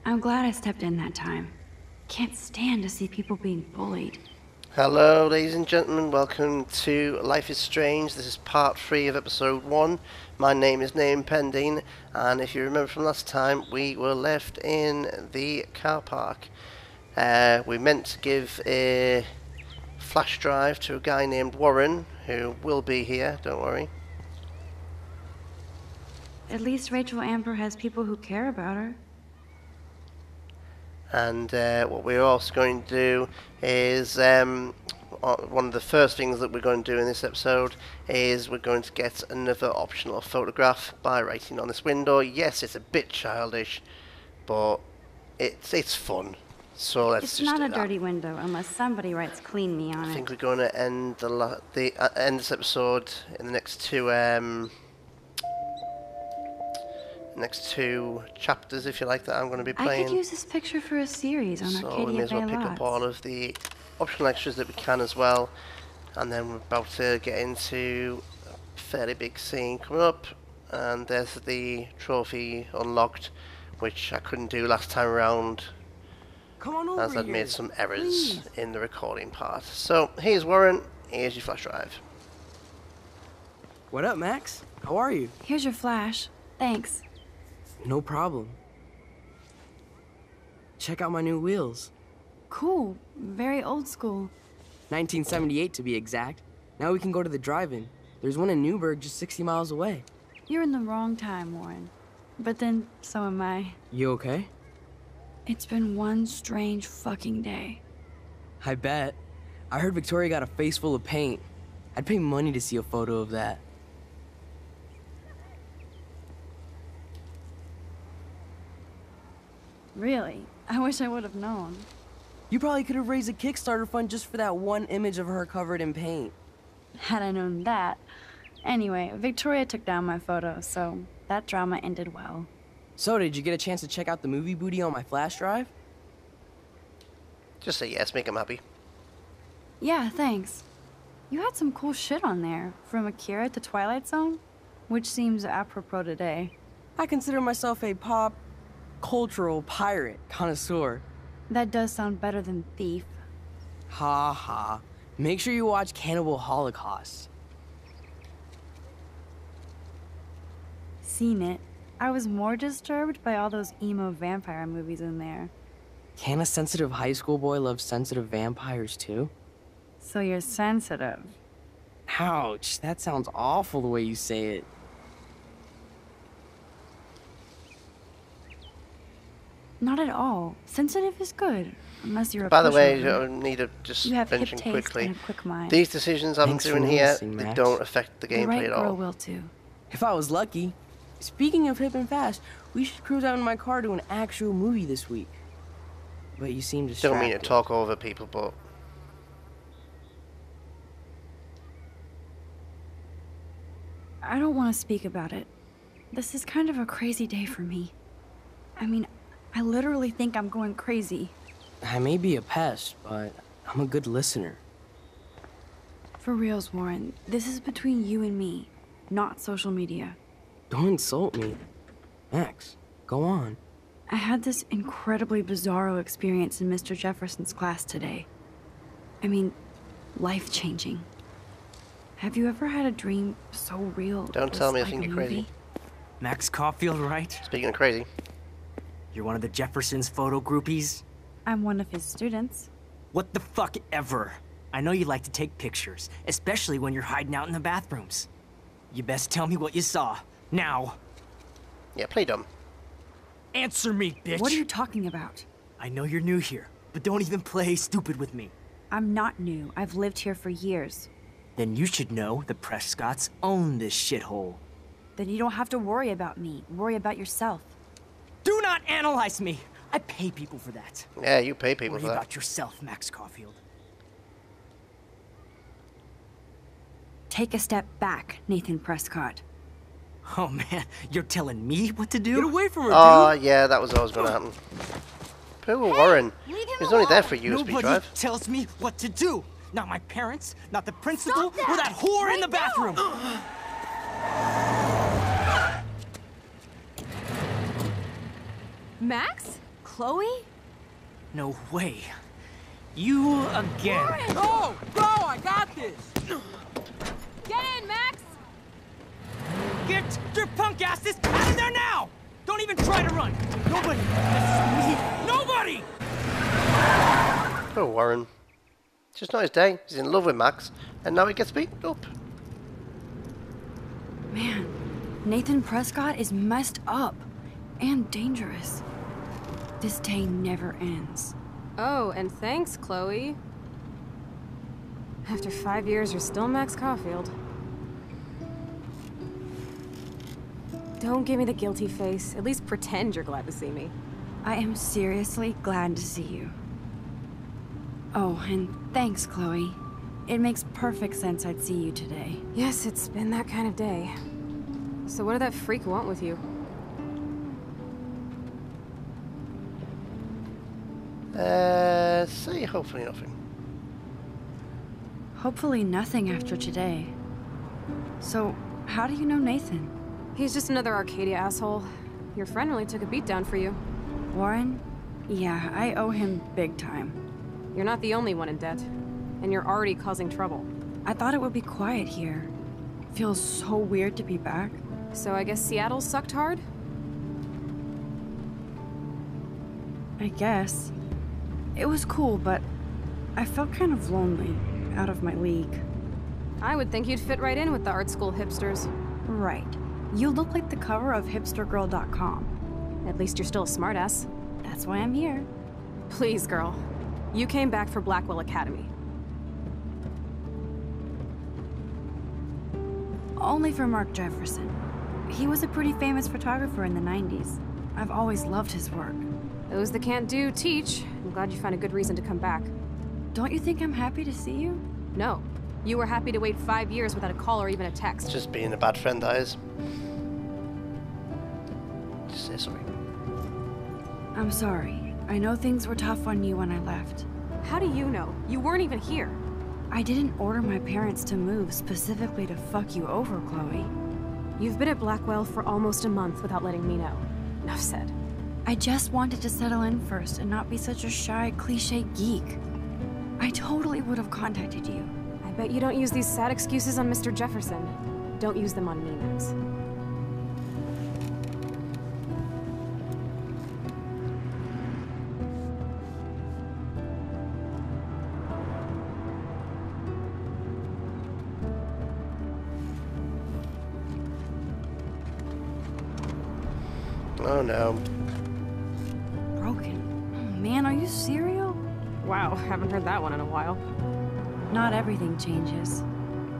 I'm glad I stepped in that time. Can't stand to see people being bullied. Hello, ladies and gentlemen. Welcome to Life is Strange. This is part 3 of episode 1. My name is Name Pending, and if you remember from last time, we were left in the car park. We meant to give a flash drive to a guy named Warren, who will be here, don't worry. At least Rachel Amber has people who care about her. And what we're also going to do is one of the first things that we're going to do in this episode is we're going to get another optional photograph by writing on this window. Yes, it's a bit childish, but it's fun. So let's it's just not do a that. dirty window unless somebody writes "clean me" on I it. think we're going to end end this episode in the next two chapters, if you like, that I'm going to be playing. I could use this picture for a series on So we Arcadia may as well Bay pick up all Lots. of the optional extras that we can as well. And then we're about to get into a fairly big scene coming up. And there's the trophy unlocked, which I couldn't do last time around, Come on over as I'd here. made some errors Please. in the recording part. So here's Warren, here's your flash drive. What up, Max? How are you? Here's your flash. Thanks. No problem. Check out my new wheels. Cool. Very old school. 1978 to be exact. Now we can go to the drive-in. There's one in Newburgh just 60 miles away. You're in the wrong time, Warren. But then, so am I. You okay? It's been one strange fucking day. I bet. I heard Victoria got a face full of paint. I'd pay money to see a photo of that. Really? I wish I would have known. You probably could have raised a Kickstarter fund just for that one image of her covered in paint. Had I known that. Anyway, Victoria took down my photo, so that drama ended well. So, did you get a chance to check out the movie booty on my flash drive? Just say yes, make him happy. Yeah, thanks. You had some cool shit on there, from Akira to Twilight Zone, which seems apropos today. I consider myself a pop cultural pirate connoisseur. That does sound better than thief. Ha ha. Make sure you watch Cannibal Holocaust. Seen it. I was more disturbed by all those emo vampire movies in there. Can a sensitive high school boy love sensitive vampires too? So you're sensitive. Ouch, that sounds awful the way you say it. Not at all. Sensitive is good, unless you're a By the way, pushover. I need to just You have hip mention taste quickly, and a quick mind. these decisions I'm Thanks for doing here, noticing, they Max. don't affect the The gameplay right at girl all. will too. If I was lucky. Speaking of hip and fast, we should cruise out in my car to an actual movie this week. But you seem distracted. Don't mean to talk over people, but I don't want to speak about it. This is kind of a crazy day for me. I mean, I literally think I'm going crazy. I may be a pest, but I'm a good listener. For reals, Warren, this is between you and me, not social media. Don't insult me. Max, go on. I had this incredibly bizarro experience in Mr. Jefferson's class today. I mean, life-changing. Have you ever had a dream so real? Don't it tell was me I like think a you're crazy. movie? Max Caulfield, right? speaking of crazy, You're one of the Jefferson's photo groupies? I'm one of his students. What the fuck ever? I know you like to take pictures, especially when you're hiding out in the bathrooms. You best tell me what you saw. Now. yeah, play dumb. Answer me, bitch! What are you talking about? I know you're new here, but don't even play stupid with me. I'm not new. I've lived here for years. Then you should know the Prescotts own this shithole. Then you don't have to worry about me. Worry about yourself. Do not analyze me! I pay people for that. Yeah, you pay people Worry for that. about yourself, Max Caulfield. Take a step back, Nathan Prescott. Oh man, you're telling me what to do? Get away from her, Oh, dude! yeah, that was always going to happen. Poor Warren. He's only there for a USB Nobody drive. tells me what to do. Not my parents, not the principal, or that whore in the bathroom. Max? Chloe? No way. You again. Go! Go! I got this! Get in, Max! Get your punk asses out of there now! Don't even try to run! Nobody! Nobody! Oh, Warren. It's just not his day. He's in love with Max, and now he gets beaten up. Man, Nathan Prescott is messed up and dangerous. This day never ends. Oh, and thanks, Chloe. After 5 years, you're still Max Caulfield. Don't give me the guilty face. At least pretend you're glad to see me. I am seriously glad to see you. Oh, and thanks, Chloe. It makes perfect sense I'd see you today. Yes, it's been that kind of day. So what did that freak want with you? Say hopefully nothing. Hopefully nothing after today. So, how do you know Nathan? He's just another Arcadia asshole. Your friend really took a beat down for you. Warren? Yeah, I owe him big time. You're not the only one in debt. And you're already causing trouble. I thought it would be quiet here. Feels so weird to be back. So I guess Seattle sucked hard? I guess. It was cool, but I felt kind of lonely, out of my league. I would think you'd fit right in with the art school hipsters. Right. You look like the cover of hipstergirl.com. At least you're still a smartass. That's why I'm here. Please, girl. You came back for Blackwell Academy. Only for Mark Jefferson. He was a pretty famous photographer in the 90s. I've always loved his work. Those that can't do, teach. I'm glad you found a good reason to come back. Don't you think I'm happy to see you? No. You were happy to wait 5 years without a call or even a text. Just being a bad friend, that is. Just say sorry. I'm sorry. I know things were tough on you when I left. How do you know? You weren't even here. I didn't order my parents to move specifically to fuck you over, Chloe. You've been at Blackwell for almost a month without letting me know. Enough said. I just wanted to settle in first and not be such a shy, cliche geek. I totally would have contacted you. I bet you don't use these sad excuses on Mr. Jefferson. Don't use them on me, Max. Oh no. Broken. Oh, man, are you serial? Wow, haven't heard that one in a while. Not everything changes.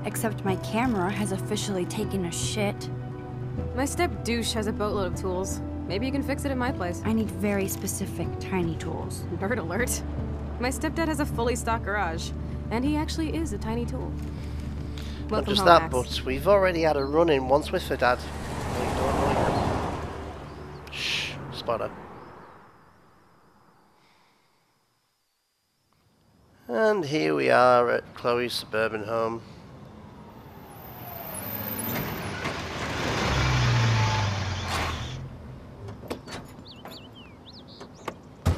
Except my camera has officially taken a shit. My step douche has a boatload of tools. Maybe you can fix it at my place. I need very specific, tiny tools. Nerd alert. My stepdad has a fully stocked garage, and he actually is a tiny tool. Not Welcome just home, that, Max. but we've already had a run-in once with her dad. No, you don't know yet. Shh, spoiler. And here we are at Chloe's suburban home.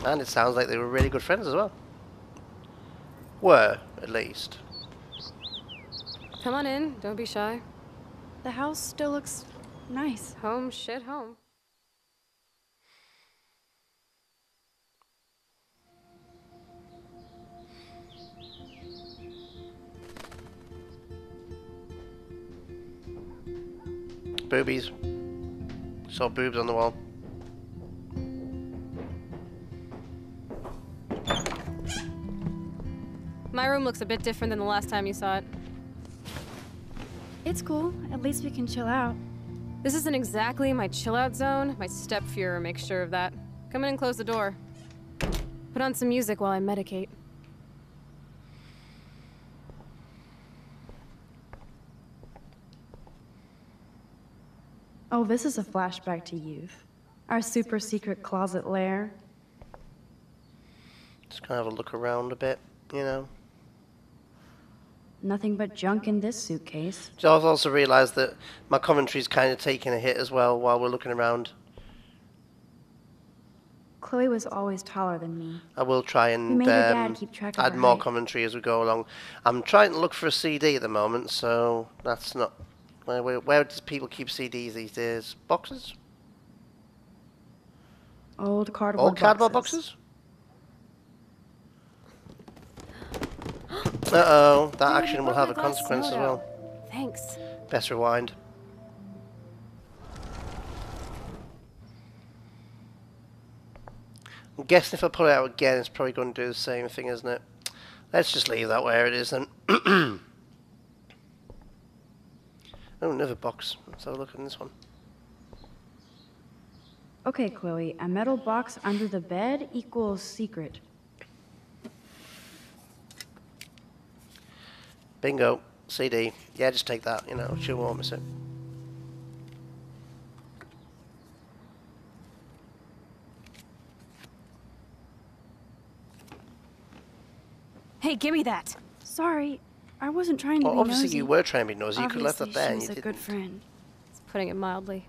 And it sounds like they were really good friends as well. Were, at least. Come on in, don't be shy. The house still looks nice. Home, shit, home. Boobies. Saw boobs on the wall. My room looks a bit different than the last time you saw it. It's cool. At least we can chill out. This isn't exactly my chill-out zone. My step-Fuhrer makes sure of that. Come in and close the door. Put on some music while I medicate. Oh, this is a flashback to youth. Our super secret closet lair. Just kind of have a look around a bit, you know. Nothing but junk in this suitcase. So I've also realised that my commentary's kind of taking a hit as well while we're looking around. Chloe was always taller than me. I will try We and made your dad keep track of add her more height. commentary as we go along. I'm trying to look for a CD at the moment, so that's not... Where does people keep CDs these days? Boxes? Old cardboard All cardboard boxes. boxes? Uh-oh, that Dude, you action will broke have my a glass consequence as soda. well. Thanks. Best rewind. I'm guessing if I pull it out again, it's probably going to do the same thing, isn't it? Let's just leave that where it is then. Oh, another box. Let's have a look at this one. Okay, Chloe, a metal box under the bed equals secret. Bingo. CD. Yeah, just take that, you know, she won't miss it. Hey, give me that. Sorry, I wasn't trying to Well, be obviously nosy. you were trying to be nosy. You could have left that Obviously, there she and was you a didn't. good friend. It's putting it mildly.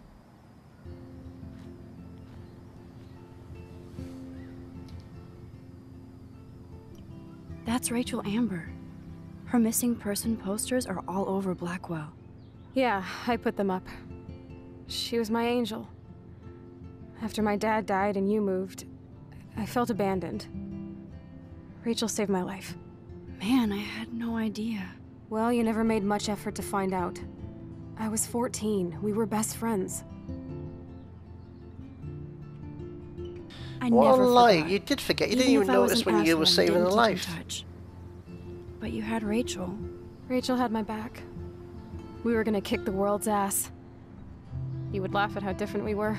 That's Rachel Amber. Her missing person posters are all over Blackwell. Yeah, I put them up. She was my angel. After my dad died and you moved, I felt abandoned. Rachel saved my life. Man, I had no idea. Well, you never made much effort to find out. I was 14. We were best friends. I What never a lie. forgot. You did forget. You Even didn't even if I was notice an when you asshole were and saving didn't a keep in life. touch. But you had Rachel. Rachel had my back. We were gonna kick the world's ass. You would laugh at how different we were.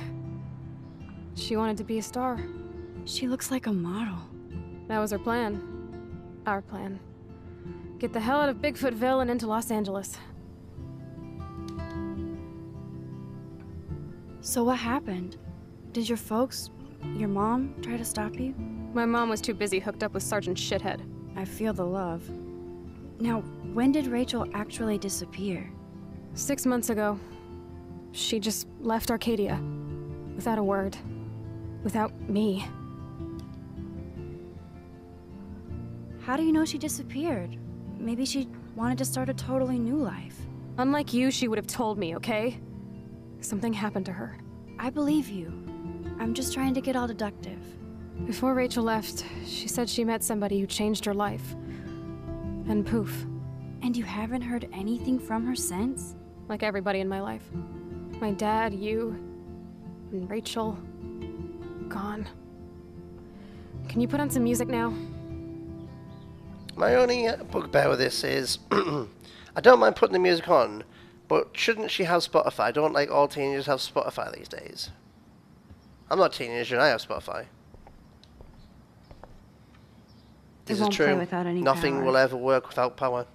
She wanted to be a star. She looks like a model. That was her plan. Our plan. Get the hell out of Bigfootville and into Los Angeles. So what happened? Did your folks, your mom, try to stop you? My mom was too busy hooked up with Sergeant Shithead. I feel the love. Now, when did Rachel actually disappear? 6 months ago. She just left Arcadia. Without a word. Without me. How do you know she disappeared? Maybe she wanted to start a totally new life. Unlike you, she would have told me, okay? Something happened to her. I believe you. I'm just trying to get all deductive. Before Rachel left, she said she met somebody who changed her life. And poof. And you haven't heard anything from her since? Like everybody in my life. My dad, you, and Rachel. Gone. Can you put on some music now? My only bugbear with this is, I don't mind putting the music on, but shouldn't she have Spotify? I don't like all teenagers have Spotify these days. I'm not a teenager and I have Spotify. This is won't play true. without any Nothing power. will ever work without power.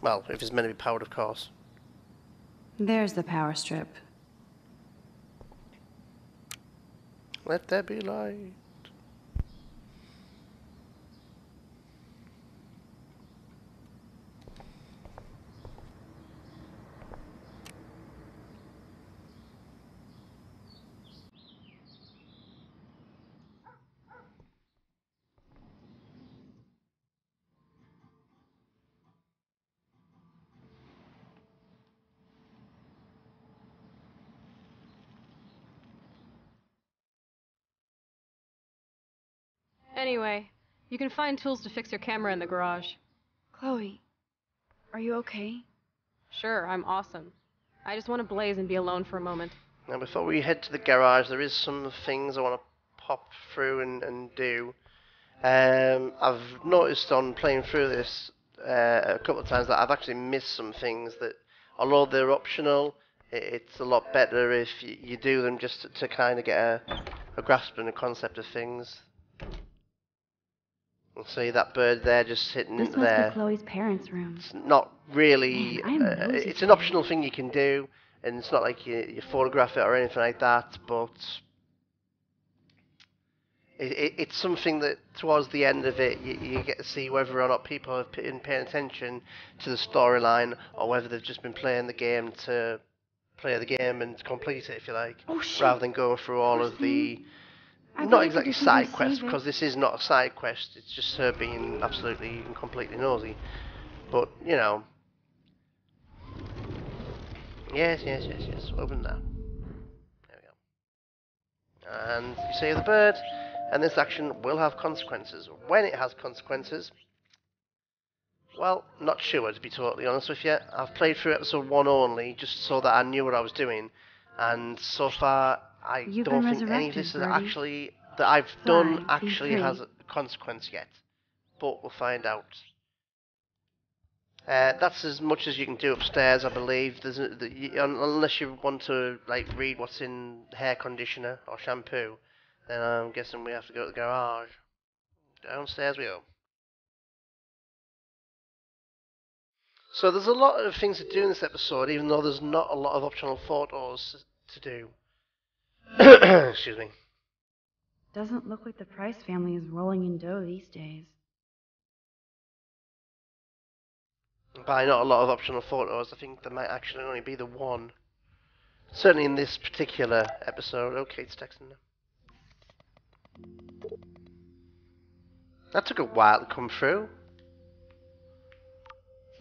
Well, if it's meant to be powered, of course. There's the power strip. Let there be light. Anyway, you can find tools to fix your camera in the garage. Chloe, are you okay? Sure, I'm awesome. I just want to blaze and be alone for a moment. Now, before we head to the garage, there is some things I want to pop through and do. I've noticed on playing through this a couple of times that I've actually missed some things that, although they're optional, it's a lot better if you do them just to kind of get a grasp and a concept of things. And see that bird there just sitting This into must there. be Chloe's parents' room. It's not really. Man, I am nosy it's an today. optional thing you can do, and it's not like you photograph it or anything like that. But it's something that towards the end of it, you get to see whether or not people have been paying attention to the storyline, or whether they've just been playing the game to play the game and complete it, if you like, Oh, shit. rather than going through all Poor of the thing. I not bet I exactly could just let you side quests, save it. because this is not a side quest. It's just her being absolutely and completely nosy. But you know, yes. Open now. There we go. And you save the bird, and this action will have consequences. When it has consequences, well, not sure, to be totally honest with you. I've played through episode 1 only, just so that I knew what I was doing, and so far I You've don't been think any of resurrected, this is Birdie. actually that I've done Fly, be actually free. has a consequence yet. But we'll find out. That's as much as you can do upstairs, I believe. Unless you want to like read what's in hair conditioner or shampoo, then I'm guessing we have to go to the garage. Downstairs we go. So there's a lot of things to do in this episode, even though there's not a lot of optional photos to do. Excuse me. Doesn't look like the Price family is rolling in dough these days. By not a lot of optional photos, I think there might actually only be the one. Certainly in this particular episode. Okay, it's texting now. That took a while to come through.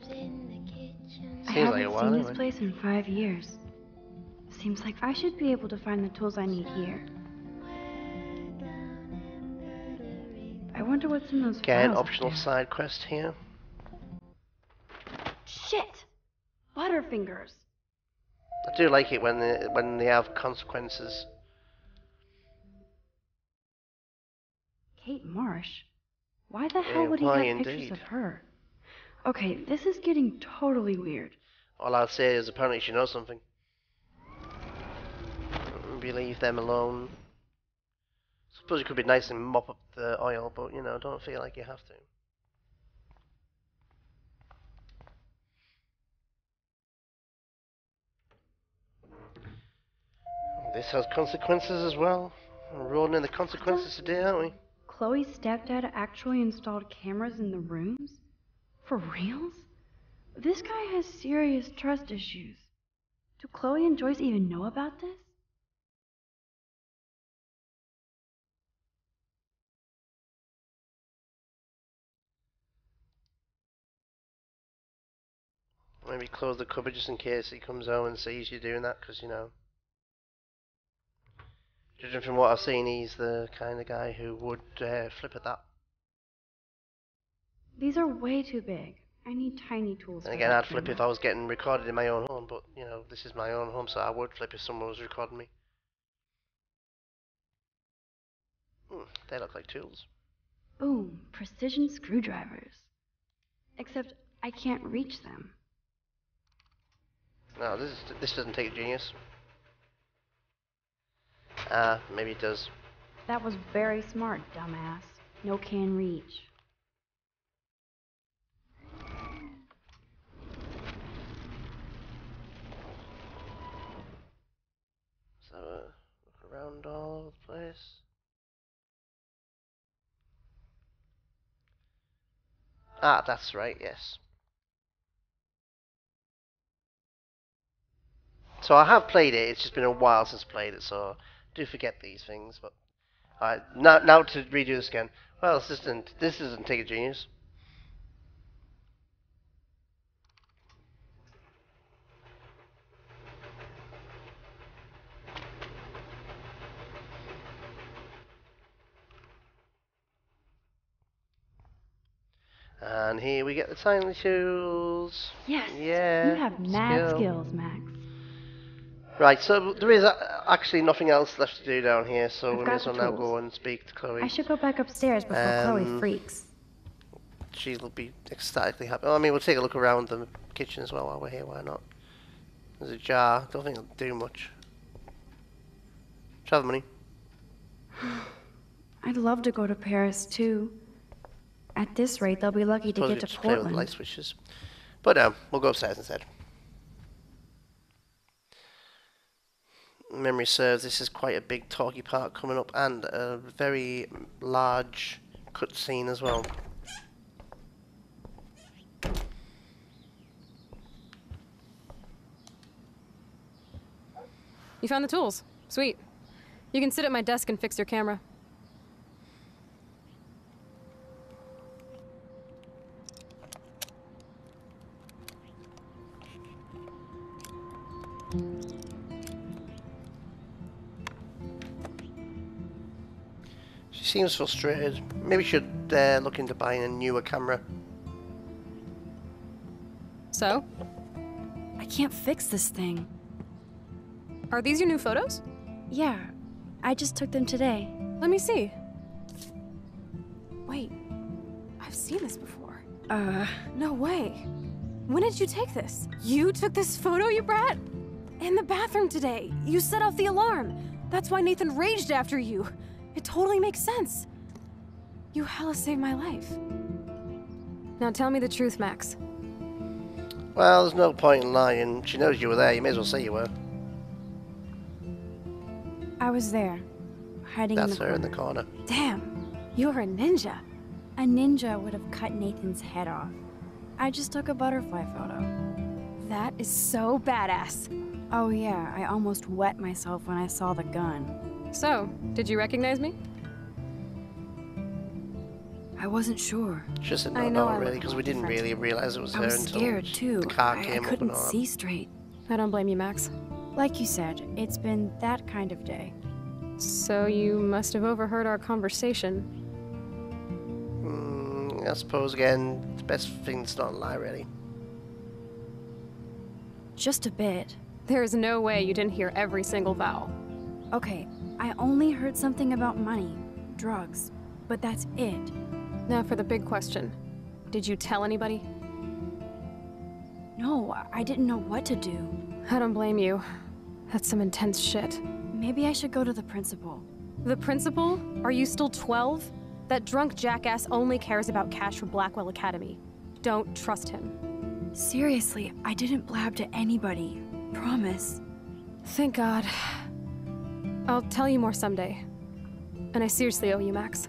I Seems like a haven't while seen this anyway. place in 5 years. Seems like I should be able to find the tools I need here. I wonder what's in those Again, files up optional there. side quest here. Shit! Butterfingers! I do like it when they have consequences. Kate Marsh? Why the hell would he why have pictures indeed? of her? Okay, this is getting totally weird. All I'll say is apparently she knows something. Maybe leave them alone. Suppose you could be nice and mop up the oil, but you know, don't feel like you have to. This has consequences as well. We're rolling in the consequences today, aren't we? Chloe's stepdad actually installed cameras in the rooms? For reals? This guy has serious trust issues. Do Chloe and Joyce even know about this? Maybe close the cupboard just in case he comes home and sees you doing that, because, you know, judging from what I've seen, he's the kind of guy who would flip at that. These are way too big. I need tiny tools. And again, I'd flip if I was getting recorded in my own home, but, you know, this is my own home, so I would flip if someone was recording me. They look like tools. Boom, precision screwdrivers. Except I can't reach them. No, this doesn't take a genius. Maybe it does. That was very smart, dumbass. No can reach. So, look around all over the place. Ah, that's right, yes. So I have played it, it's just been a while since I played it, so I do forget these things, but... Alright, now to redo this again. Well, this doesn't take a genius. And here we get the tiny tools. Yes! Yeah. You have mad skills, Max. Right, so there is actually nothing else left to do down here, so we may got as well the now tools. go and speak to Chloe. I should go back upstairs before Chloe freaks. She'll be ecstatically happy. Oh, I mean, we'll take a look around the kitchen as well while we're here, why not? There's a jar, don't think it'll do much. Travel money. I'd love to go to Paris, too. At this rate, they'll be lucky to Suppose we get to just play with Portland. light switches. But we'll go upstairs instead. Memory serves, this is quite a big talky part coming up, and a very large cutscene as well. You found the tools. Sweet. You can sit at my desk and fix your camera. She seems frustrated. Maybe should look into buying a newer camera. So? I can't fix this thing. Are these your new photos? Yeah, I just took them today. Let me see. Wait, I've seen this before. No way. When did you take this? You took this photo, you brat? In the bathroom today. You set off the alarm. That's why Nathan raged after you. It totally makes sense. You hella saved my life. Now tell me the truth, Max. Well, there's no point in lying. She knows you were there. You may as well say you were. I was there, hiding That's in the her corner. in the corner. Damn, you're a ninja. A ninja would have cut Nathan's head off. I just took a butterfly photo. That is so badass. Oh yeah, I almost wet myself when I saw the gun. So, did you recognize me? I wasn't sure. She said I no, know I not really, look because we didn't different. really realise it was I her was until scared too. the car I came up couldn't and all that. see straight. I don't blame you, Max. Like you said, it's been that kind of day. So you must have overheard our conversation. I suppose, again, the best thing to not lie, really. Just a bit. There is no way you didn't hear every single vowel. Okay, I only heard something about money, drugs, but that's it. Now for the big question. Did you tell anybody? No, I didn't know what to do. I don't blame you. That's some intense shit. Maybe I should go to the principal. The principal? Are you still 12? That drunk jackass only cares about cash for Blackwell Academy. Don't trust him. Seriously, I didn't blab to anybody. Promise. Thank God. I'll tell you more someday. And I seriously owe you, Max.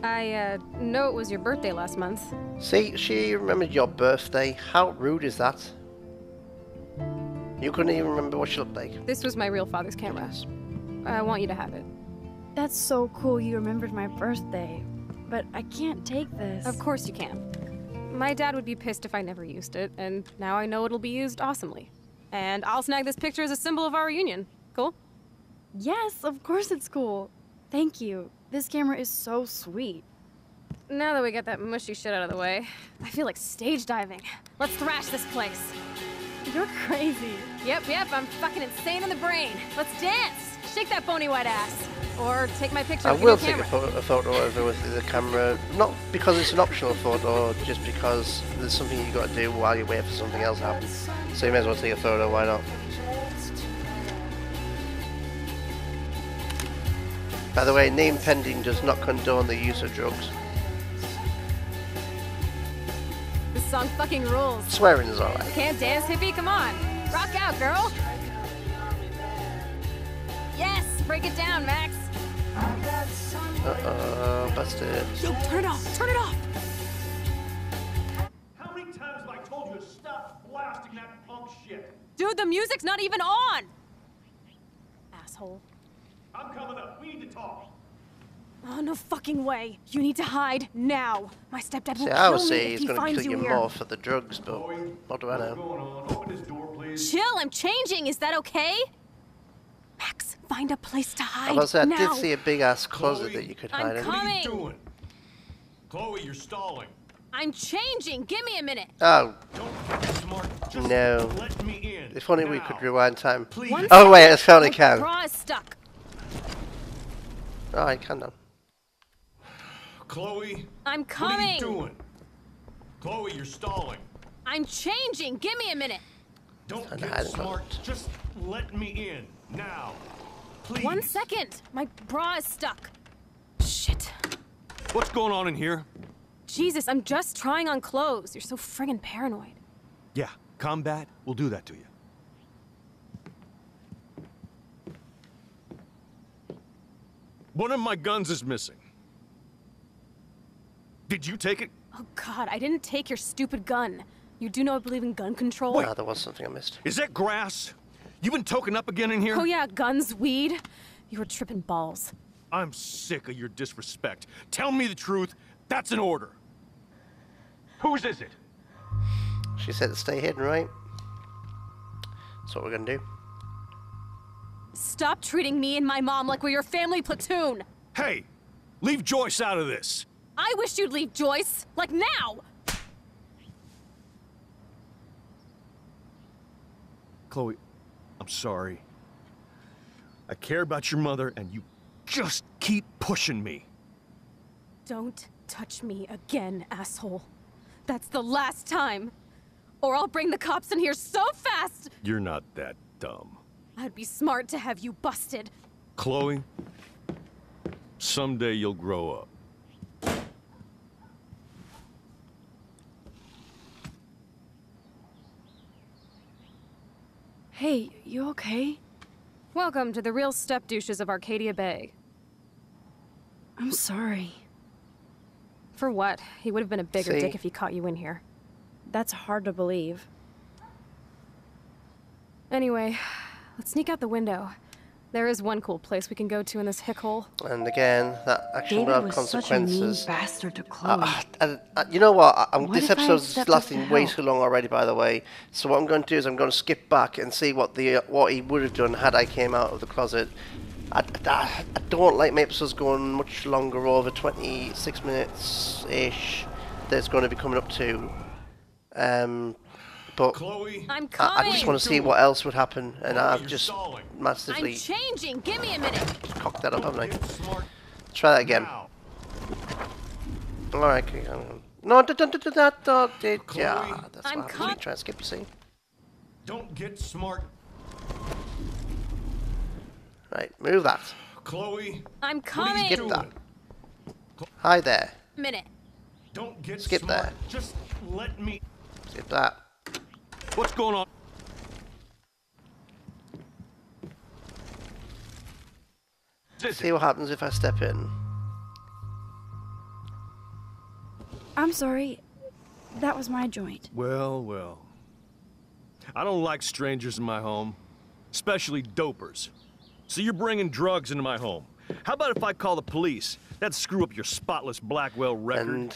I know it was your birthday last month. See, she remembered your birthday. How rude is that? You couldn't even remember what she looked like. This was my real father's camera. I want you to have it. That's so cool you remembered my birthday. But I can't take this. Of course you can. My dad would be pissed if I never used it, and now I know it'll be used awesomely. And I'll snag this picture as a symbol of our reunion. Cool? Yes, of course it's cool. Thank you. This camera is so sweet. Now that we got that mushy shit out of the way, I feel like stage diving. Let's thrash this place. You're crazy. Yep, I'm fucking insane in the brain. Let's dance! Shake that bony white ass. Or take my picture I with will your take camera. a photo of her with the camera, not because it's an optional photo, just because there's something you got to do while you wait for something else to happen. So you may as well take a photo, why not? By the way, name pending does not condone the use of drugs. This song fucking rules. Swearing is alright. Can't dance, hippie? Come on. Rock out, girl. Yes! Break it down, Max. Uh-oh, busted. Yo, turn it off! Turn it off! How many times have I told you to stop blasting that punk shit? Dude, the music's not even on! Asshole. I'm coming up. We need to talk. Oh, no fucking way. You need to hide now. My stepdad will See, I would kill me say if he's he going to finds kill you you here. more for the drugs, but what do I What's know? going on? Open this door, please. Chill, I'm changing. Is that okay? Max, find a place to hide I was I now. did see a big ass closet Chloe, that you could I'm hide in. What are coming. you doing? Chloe, you're stalling. I'm changing. Give me a minute. Oh, Don't get smart. Just No. let me in. if only we could now. rewind time. Please. One Oh wait, second. I certainly My can. bra is stuck. Oh, I can now. Chloe, I'm what are coming. you doing? Chloe, you're stalling. I'm changing. Give me a minute. Don't Trying to get hide in smart. closet. Just let me in. Now. Please. 1 second. My bra is stuck. Shit. What's going on in here? Jesus, I'm just trying on clothes. You're so friggin' paranoid. Yeah, combat will do that to you. One of my guns is missing. Did you take it? Oh God, I didn't take your stupid gun. You do know I believe in gun control? Wait. Ah, there was something I missed. Is that grass? You been toking up again in here? Oh yeah, guns, weed. You were tripping balls. I'm sick of your disrespect. Tell me the truth. That's an order. Whose is it? She said to stay hidden, right? That's what we're gonna do. Stop treating me and my mom like we're your family platoon. Hey, leave Joyce out of this. I wish you'd leave, Joyce. Like now. Chloe, I'm sorry. I care about your mother, and you just keep pushing me. Don't touch me again, asshole. That's the last time. Or I'll bring the cops in here so fast. You're not that dumb. I'd be smart to have you busted. Chloe, someday you'll grow up. Hey, you okay? Welcome to the real step douches of Arcadia Bay. I'm sorry. For what? He would have been a bigger See? dick if he caught you in here. That's hard to believe. Anyway, let's sneak out the window. There is one cool place we can go to in this hick hole. And again, that action will David have was such a mean consequences. bastard to Chloe. You know what? What This if I episode's stepped up lasting to way help? too long already, by the way. So what I'm going to do is I'm going to skip back and see what he would have done had I came out of the closet. I don't like my episodes going much longer, over 26 minutes-ish. That's going to be coming up to. But Chloe, I'm coming! I just want to see what else would happen, and Chloe, I've you're just stalling. massively I'm changing! Give me a minute! cocked that up, haven't I? get smart Try that again. now. Alright, okay. No, don't do that. Yeah, Chloe. that's I'm what happens when you try and skip, you see. Don't get smart. Right, move that. Chloe, I'm what are coming! you Skip doing? that. Hi there. Minute. Don't get Skip smart. that. Just let me. Skip that. What's going on? See what happens if I step in. I'm sorry. That was my joint. Well, well. I don't like strangers in my home, especially dopers. So you're bringing drugs into my home. How about if I call the police? That'd screw up your spotless Blackwell record. And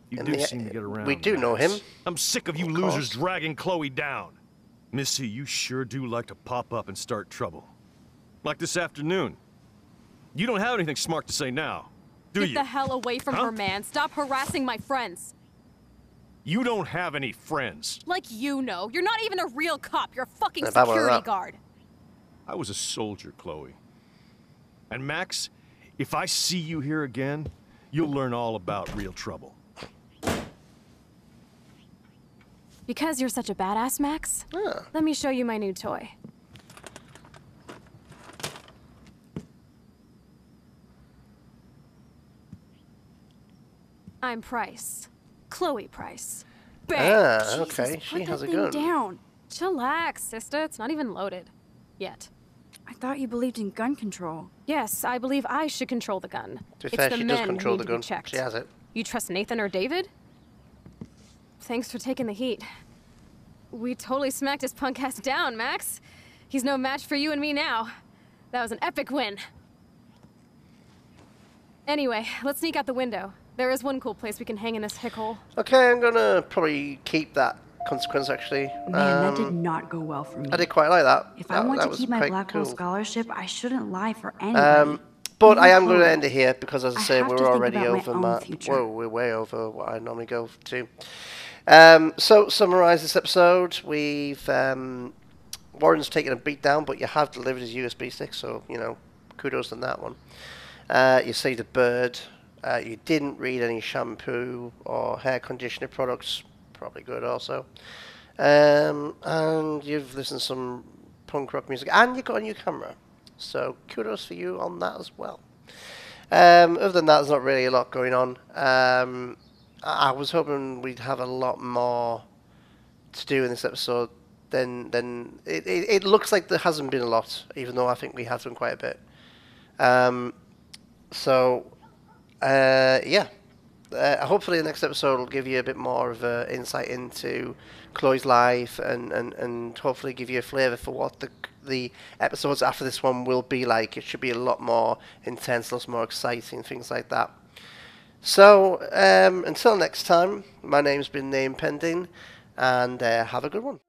you and do the- seem to get around. we do know him. Max. I'm sick of you Of losers course. dragging Chloe down. Missy, you sure do like to pop up and start trouble. Like this afternoon. You don't have anything smart to say now, do Get you? the hell away from Huh? her, man. Stop harassing my friends. You don't have any friends. Like you know. You're not even a real cop. You're a fucking Yeah, bad one, security that. guard. I was a soldier, Chloe. And Max, if I see you here again, you'll learn all about real trouble. Because you're such a badass, Max, Ah, let me show you my new toy. I'm Price. Chloe Price. Bang! okay. Jesus, She put has that a thing gun. down. Chillax, sister. It's not even loaded. Yet. I thought you believed in gun control. Yes, I believe I should control the gun. To be It's fair, the she men does who control need the to be gun. checked. She has it. You trust Nathan or David? Thanks for taking the heat. We totally smacked his punk ass down, Max. He's no match for you and me now. That was an epic win. Anyway, let's sneak out the window. There is one cool place we can hang in this hick hole. Okay, I'm gonna probably keep that consequence actually. Man, that did not go well for me. I did quite like that. If that, I want that to was keep my quite Blackwell cool. scholarship, I shouldn't lie for anybody. But Even I am going to Chloe. end it here because, as I I say, have to we're think already about my over own my. future. Whoa, we're way over what I normally go to. So, summarise this episode. We've Warren's taken a beat down, but you have delivered his USB stick, so you know, kudos on that one. You saved a bird. You didn't read any shampoo or hair conditioner products. Probably good also. And you've listened to some punk rock music, and you got a new camera. So kudos for you on that as well. Other than that, there's not really a lot going on. I was hoping we'd have a lot more to do in this episode. Then it looks like there hasn't been a lot, even though I think we have done quite a bit. So, yeah. Hopefully the next episode will give you a bit more of insight into Chloe's life and hopefully give you a flavour for what the episodes after this one will be like. It should be a lot more intense, lots more exciting, things like that. So, until next time, my name's been Name Pending, and have a good one.